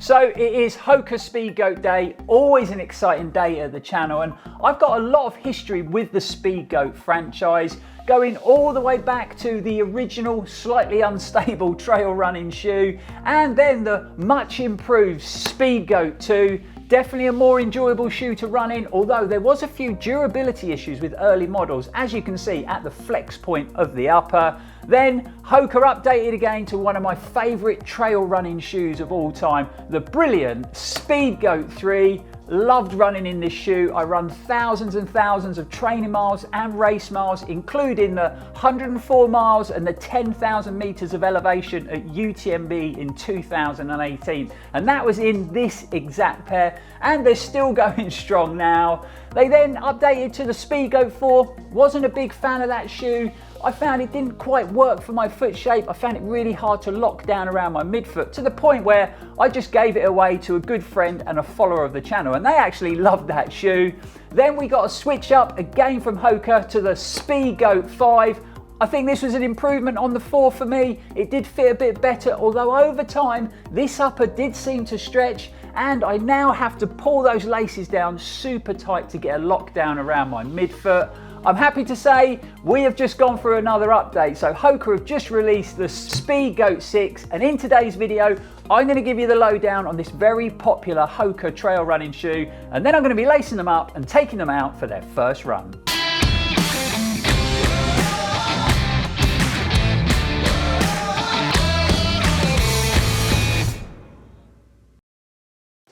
So it is HOKA Speedgoat Day, always an exciting day at the channel, and I've got a lot of history with the Speedgoat franchise, going all the way back to the original slightly unstable trail running shoe, and then the much improved Speedgoat 2. Definitely a more enjoyable shoe to run in, although there was a few durability issues with early models, as you can see at the flex point of the upper. Then HOKA updated again to one of my favourite trail running shoes of all time, the brilliant Speedgoat 3. Loved running in this shoe. I run thousands and thousands of training miles and race miles, including the 104 miles and the 10,000 meters of elevation at UTMB in 2018. And that was in this exact pair, and they're still going strong now. They then updated to the Speedgoat 4. Wasn't a big fan of that shoe. I found it didn't quite work for my foot shape. I found it really hard to lock down around my midfoot, to the point where I just gave it away to a good friend and a follower of the channel, and they actually loved that shoe. Then we got a switch up again from HOKA to the Speedgoat 5. I think this was an improvement on the 4 for me. It did fit a bit better, although over time this upper did seem to stretch, and I now have to pull those laces down super tight to get a lockdown around my midfoot. I'm happy to say we have just gone through another update. So HOKA have just released the Speedgoat 6, and in today's video I'm going to give you the lowdown on this very popular HOKA trail running shoe, and then I'm going to be lacing them up and taking them out for their first run.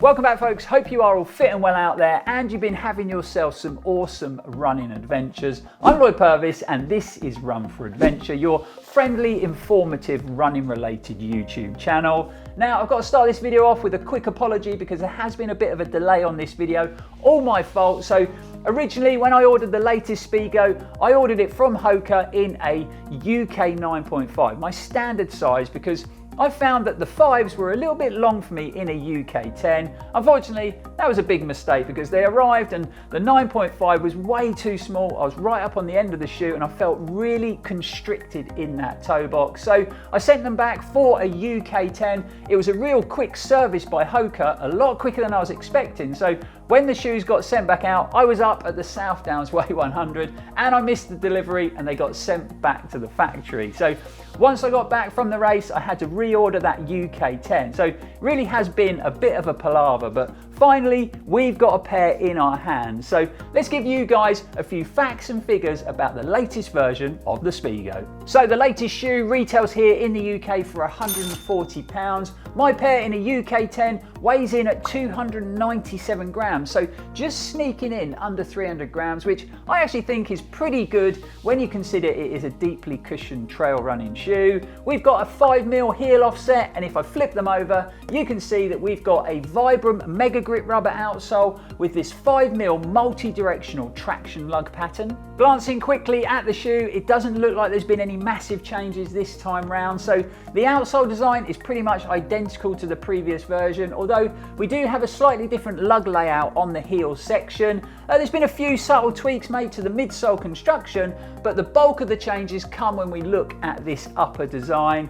Welcome back, folks. Hope you are all fit and well out there, and you've been having yourself some awesome running adventures. I'm Lloyd Purvis, and this is Run4Adventure, your friendly, informative, running related YouTube channel. Now, I've got to start this video off with a quick apology because there has been a bit of a delay on this video. All my fault. So originally, when I ordered the latest Speedgoat, I ordered it from HOKA in a UK 9.5, my standard size, because I found that the 5s were a little bit long for me in a UK 10. Unfortunately, that was a big mistake because they arrived and the 9.5 was way too small. I was right up on the end of the shoe and I felt really constricted in that toe box. So I sent them back for a UK 10. It was a real quick service by HOKA, a lot quicker than I was expecting. So when the shoes got sent back out, I was up at the South Downs Way 100 and I missed the delivery and they got sent back to the factory. So once I got back from the race, I had to reorder that UK 10. So it really has been a bit of a palaver, but finally we've got a pair in our hands. So let's give you guys a few facts and figures about the latest version of the Speedgoat. So the latest shoe retails here in the UK for £140. My pair in a UK 10 weighs in at 297 grams, so just sneaking in under 300 grams, which I actually think is pretty good when you consider it is a deeply cushioned trail running shoe. We've got a 5mm heel offset, and if I flip them over, you can see that we've got a Vibram Mega Grip rubber outsole with this 5mm multi-directional traction lug pattern. Glancing quickly at the shoe, it doesn't look like there's been any massive changes this time round. So the outsole design is pretty much identical to the previous version, although we do have a slightly different lug layout on the heel section. There's been a few subtle tweaks made to the midsole construction, but the bulk of the changes come when we look at this upper design.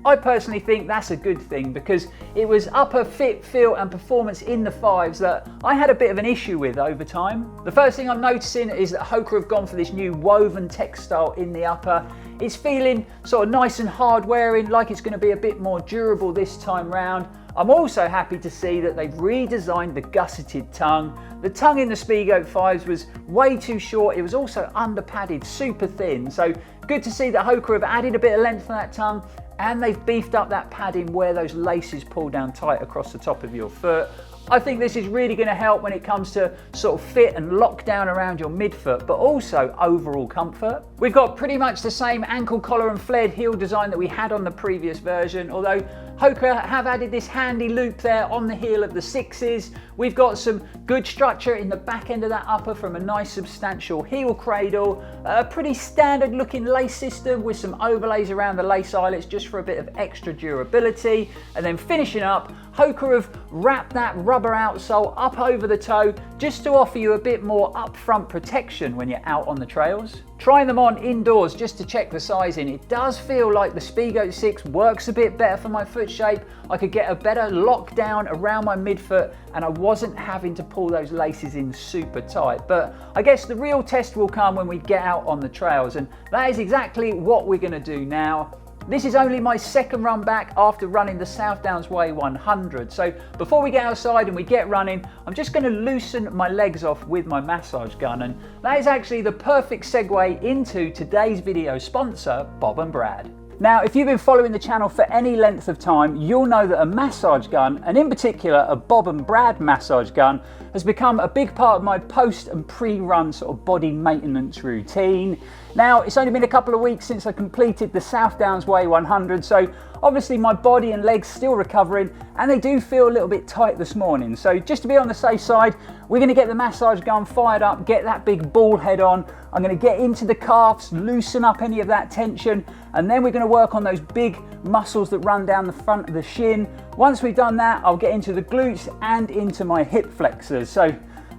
I personally think that's a good thing because it was upper fit, feel and performance in the 5s that I had a bit of an issue with over time. The first thing I'm noticing is that HOKA have gone for this new woven textile in the upper. It's feeling sort of nice and hard wearing, like it's going to be a bit more durable this time round. I'm also happy to see that they've redesigned the gusseted tongue. The tongue in the Speedgoat 5s was way too short. It was also under padded, super thin. So good to see that HOKA have added a bit of length on that tongue, and they've beefed up that padding where those laces pull down tight across the top of your foot. I think this is really going to help when it comes to sort of fit and lock down around your midfoot, but also overall comfort. We've got pretty much the same ankle collar and flared heel design that we had on the previous version, although HOKA have added this handy loop there on the heel of the 6s. We've got some good structure in the back end of that upper from a nice substantial heel cradle, a pretty standard looking lace system with some overlays around the lace eyelets just for a bit of extra durability. And then finishing up, HOKA have wrapped that rubber outsole up over the toe just to offer you a bit more upfront protection when you're out on the trails. Trying them on indoors just to check the sizing, it does feel like the Speedgoat 6 works a bit better for my foot foot shape, I could get a better lockdown around my midfoot, and I wasn't having to pull those laces in super tight. But I guess the real test will come when we get out on the trails, and that is exactly what we're going to do now. This is only my second run back after running the South Downs Way 100. So before we get outside and we get running, I'm just going to loosen my legs off with my massage gun. And that is actually the perfect segue into today's video sponsor, Bob and Brad. Now, if you've been following the channel for any length of time, you'll know that a massage gun, and in particular a Bob and Brad massage gun, has become a big part of my post and pre-run sort of body maintenance routine. Now, it's only been a couple of weeks since I completed the South Downs Way 100, so obviously my body and legs still recovering, and they do feel a little bit tight this morning. So just to be on the safe side, we're going to get the massage gun fired up, get that big ball head on. I'm going to get into the calves, loosen up any of that tension, and then we're going to work on those big muscles that run down the front of the shin. Once we've done that, I'll get into the glutes and into my hip flexors. So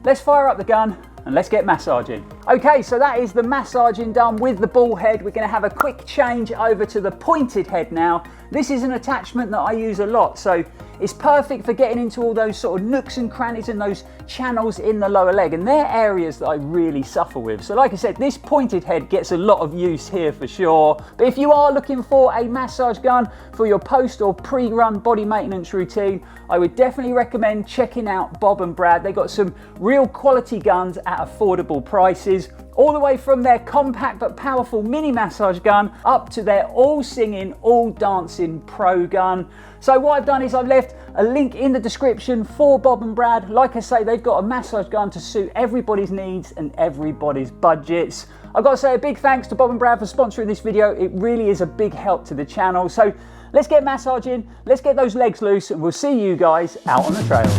let's fire up the gun and let's get massaging. Okay, so that is the massaging done with the ball head. We're going to have a quick change over to the pointed head now. This is an attachment that I use a lot, so it's perfect for getting into all those sort of nooks and crannies and those channels in the lower leg, and they're areas that I really suffer with. So like I said, this pointed head gets a lot of use here for sure. But if you are looking for a massage gun for your post or pre-run body maintenance routine, I would definitely recommend checking out Bob and Brad. They got some real quality guns at affordable prices, all the way from their compact but powerful mini massage gun up to their all singing, all dancing pro gun. So what I've done is I've left a link in the description for Bob and Brad. Like I say, they've got a massage gun to suit everybody's needs and everybody's budgets. I've got to say a big thanks to Bob and Brad for sponsoring this video. It really is a big help to the channel. So let's get massaging, let's get those legs loose, and we'll see you guys out on the trails.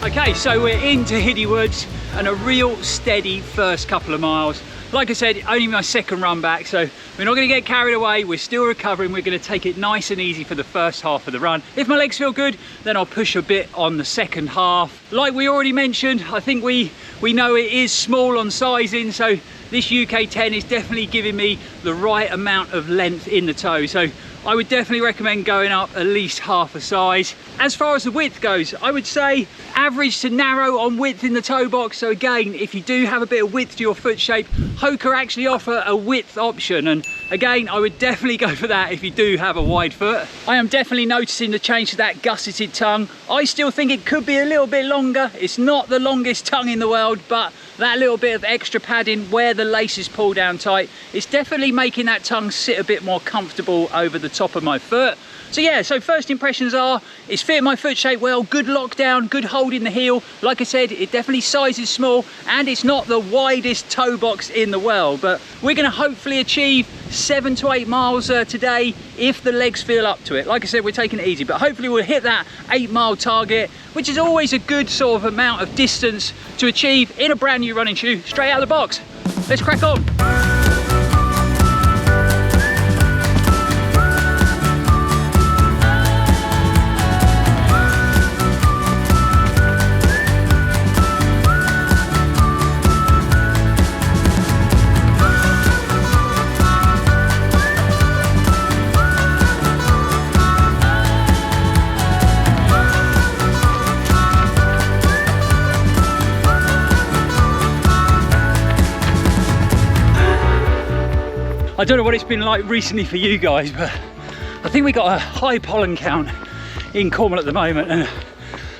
Okay, so we're into Hiddy Woods and a real steady first couple of miles. Like I said, only my second run back, so we're not going to get carried away. We're still recovering. We're going to take it nice and easy for the first half of the run. If my legs feel good, then I'll push a bit on the second half. Like we already mentioned, I think we know it is small on sizing, so this UK 10 is definitely giving me the right amount of length in the toe. So I would definitely recommend going up at least half a size. As far as the width goes, I would say average to narrow on width in the toe box. So again, if you do have a bit of width to your foot shape, HOKA actually offer a width option, and again, I would definitely go for that if you do have a wide foot. I am definitely noticing the change to that gusseted tongue. I still think it could be a little bit longer. It's not the longest tongue in the world, but that little bit of extra padding where the laces pull down tight, it's definitely making that tongue sit a bit more comfortable over the top of my foot. So yeah, so first impressions are, it's fitting my foot shape well, good lockdown, good hold in the heel. Like I said, it definitely sizes small, and it's not the widest toe box in the world, but we're gonna hopefully achieve 7 to 8 miles today if the legs feel up to it. Like I said, we're taking it easy, but hopefully we'll hit that 8-mile target, which is always a good sort of amount of distance to achieve in a brand new running shoe straight out of the box. Let's crack on. I don't know what it's been like recently for you guys, but I think we got a high pollen count in Cornwall at the moment, and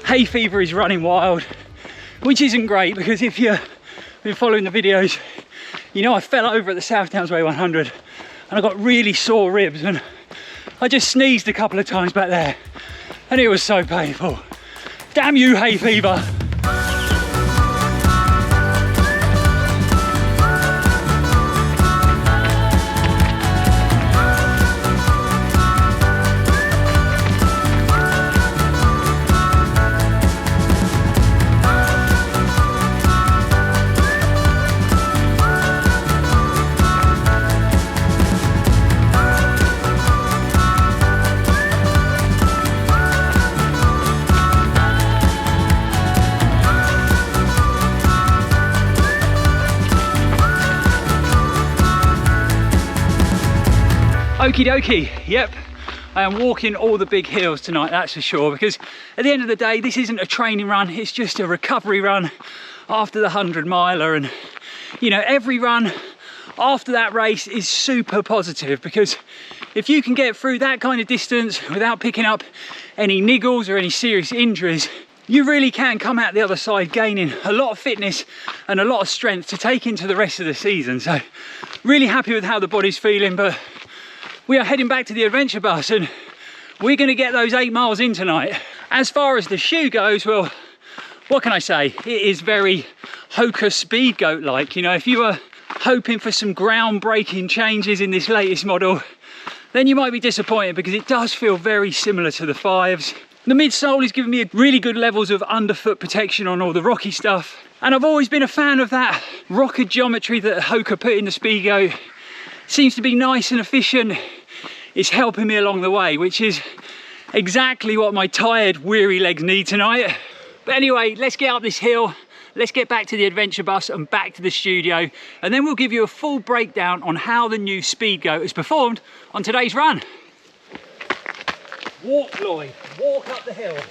hay fever is running wild, which isn't great, because if you've been following the videos, you know I fell over at the South Downs Way 100 and I got really sore ribs, and I just sneezed a couple of times back there and it was so painful. Damn you, hay fever. Okie dokie, yep. I am walking all the big hills tonight, that's for sure, because at the end of the day, this isn't a training run, it's just a recovery run after the 100 miler. And you know, every run after that race is super positive, because if you can get through that kind of distance without picking up any niggles or any serious injuries, you really can come out the other side gaining a lot of fitness and a lot of strength to take into the rest of the season. So really happy with how the body's feeling, but we are heading back to the adventure bus and we're going to get those 8 miles in tonight. As far as the shoe goes, well, what can I say? It is very HOKA Speedgoat like. You know, if you were hoping for some groundbreaking changes in this latest model, then you might be disappointed, because it does feel very similar to the 5s. The midsole is giving me really good levels of underfoot protection on all the rocky stuff. And I've always been a fan of that rocker geometry that HOKA put in the Speedgoat. Seems to be nice and efficient. It's helping me along the way, which is exactly what my tired, weary legs need tonight. But anyway, let's get up this hill. Let's get back to the adventure bus and back to the studio, and then we'll give you a full breakdown on how the new Speedgoat has performed on today's run. Walk, Lloyd, walk up the hills.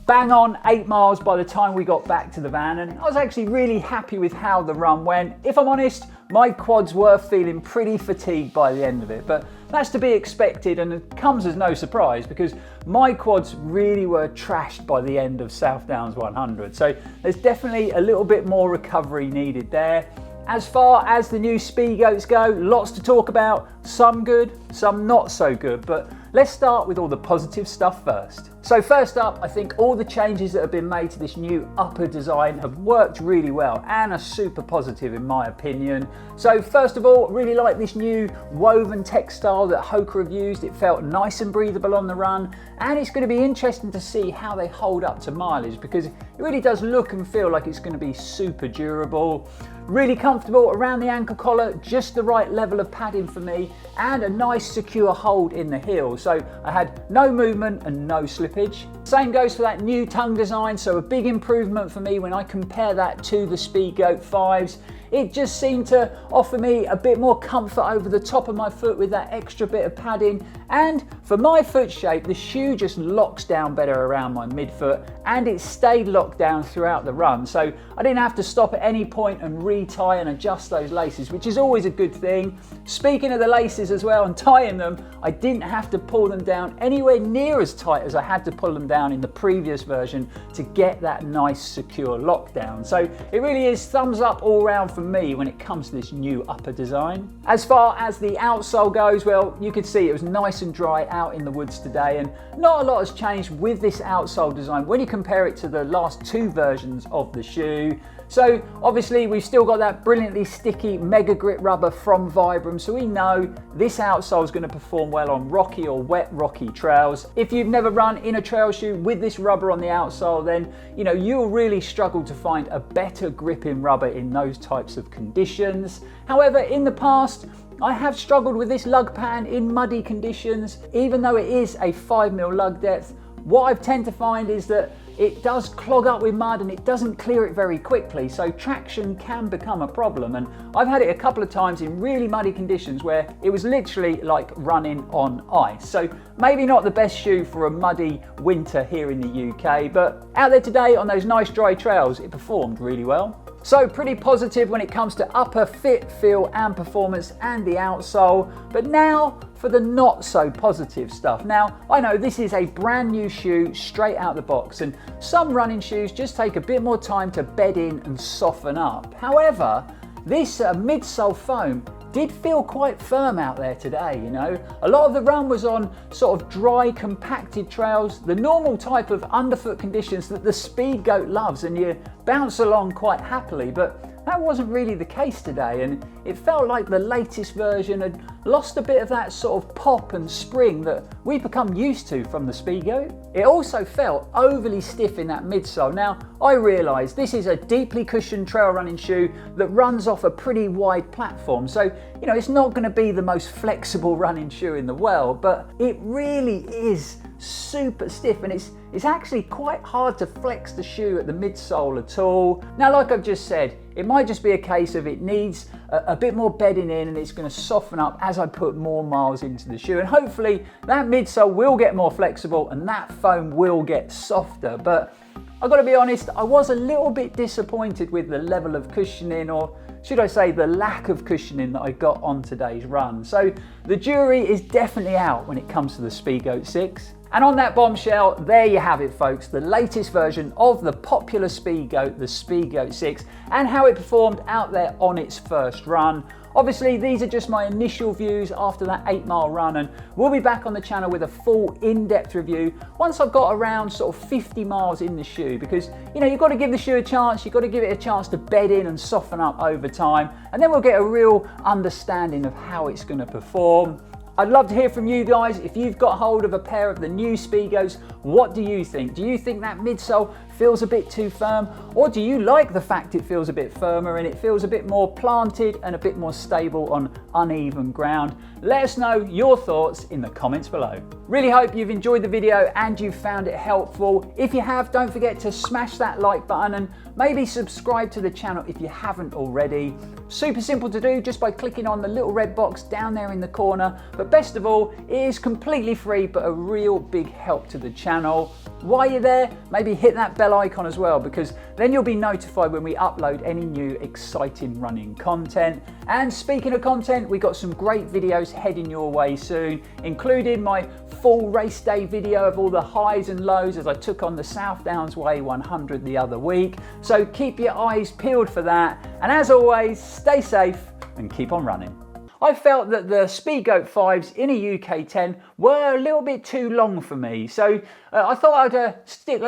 Bang on 8 miles by the time we got back to the van, and I was actually really happy with how the run went. If I'm honest, my quads were feeling pretty fatigued by the end of it, but that's to be expected and it comes as no surprise, because my quads really were trashed by the end of South Downs 100. So there's definitely a little bit more recovery needed there. As far as the new Speedgoats go, lots to talk about, some good, some not so good, but let's start with all the positive stuff first. So first up, I think all the changes that have been made to this new upper design have worked really well and are super positive in my opinion. So first of all, really like this new woven textile that HOKA have used. It felt nice and breathable on the run, and it's going to be interesting to see how they hold up to mileage, because it really does look and feel like it's going to be super durable. Really comfortable around the ankle collar, just the right level of padding for me, and a nice secure hold in the heel. So I had no movement and no slippage. Same goes for that new tongue design, so a big improvement for me when I compare that to the Speedgoat 5s. It just seemed to offer me a bit more comfort over the top of my foot with that extra bit of padding, and for my foot shape, the shoe just locks down better around my midfoot, and it stayed locked down throughout the run, so I didn't have to stop at any point and retie and adjust those laces, which is always a good thing. Speaking of the laces as well and tying them, I didn't have to pull them down anywhere near as tight as I had to pull them down in the previous version to get that nice secure lockdown. So it really is thumbs up all round for me when it comes to this new upper design. As far as the outsole goes, well, you could see it was nice and dry out in the woods today, and not a lot has changed with this outsole design when you compare it to the last 2 versions of the shoe. So obviously we've still got that brilliantly sticky Mega Grip rubber from Vibram, so we know this outsole is going to perform well on rocky or wet rocky trails. If you've never run in a trail shoe with this rubber on the outsole, then you know you'll really struggle to find a better gripping rubber in those types of conditions. However, in the past I have struggled with this lug pattern in muddy conditions. Even though it is a 5mm lug depth, what I tend to find is that it does clog up with mud and it doesn't clear it very quickly, so traction can become a problem. And I've had it a couple of times in really muddy conditions where it was literally like running on ice. So maybe not the best shoe for a muddy winter here in the UK, but out there today on those nice dry trails, it performed really well. So pretty positive when it comes to upper fit, feel and performance and the outsole. But now for the not so positive stuff. Now I know this is a brand new shoe straight out the box, and some running shoes just take a bit more time to bed in and soften up. However, this midsole foam did feel quite firm out there today, you know. A lot of the run was on sort of dry, compacted trails, the normal type of underfoot conditions that the Speedgoat loves, and you bounce along quite happily, but that wasn't really the case today, and it felt like the latest version had lost a bit of that sort of pop and spring that we've become used to from the Speedgoat. It also felt overly stiff in that midsole. Now, I realise this is a deeply cushioned trail running shoe that runs off a pretty wide platform, so you know it's not going to be the most flexible running shoe in the world, but it really is super stiff, and it's actually quite hard to flex the shoe at the midsole at all. Now, like I've just said, it might just be a case of it needs a bit more bedding in, and it's going to soften up as I put more miles into the shoe. And hopefully that midsole will get more flexible and that foam will get softer. But I've got to be honest, I was a little bit disappointed with the level of cushioning, or should I say the lack of cushioning, that I got on today's run. So the jury is definitely out when it comes to the Speedgoat 6. And on that bombshell, there you have it folks, the latest version of the popular Speedgoat, the Speedgoat 6, and how it performed out there on its first run. Obviously, these are just my initial views after that 8-mile run, and we'll be back on the channel with a full in-depth review once I've got around sort of 50 miles in the shoe, because you know, you've got to give the shoe a chance, you've got to give it a chance to bed in and soften up over time, and then we'll get a real understanding of how it's going to perform. I'd love to hear from you guys. If you've got hold of a pair of the new Speedgoats, what do you think? Do you think that midsole feels a bit too firm? Or do you like the fact it feels a bit firmer and it feels a bit more planted and a bit more stable on uneven ground? Let us know your thoughts in the comments below. Really hope you've enjoyed the video and you found it helpful. If you have, don't forget to smash that like button and maybe subscribe to the channel if you haven't already. Super simple to do just by clicking on the little red box down there in the corner. But best of all, it is completely free but a real big help to the channel. While you're there, maybe hit that bell icon as well, because then you'll be notified when we upload any new exciting running content. And speaking of content, we got some great videos heading your way soon, including my full race day video of all the highs and lows as I took on the South Downs Way 100 the other week. So keep your eyes peeled for that. And as always, stay safe and keep on running. I felt that the Speedgoat 5s in a UK 10 were a little bit too long for me, so I thought I'd stick.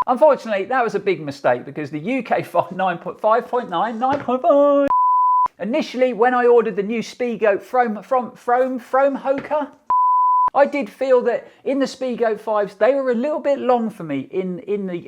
Unfortunately, that was a big mistake because the UK 9.5. Initially, when I ordered the new Speedgoat from HOKA, I did feel that in the Speedgoat 5s they were a little bit long for me in the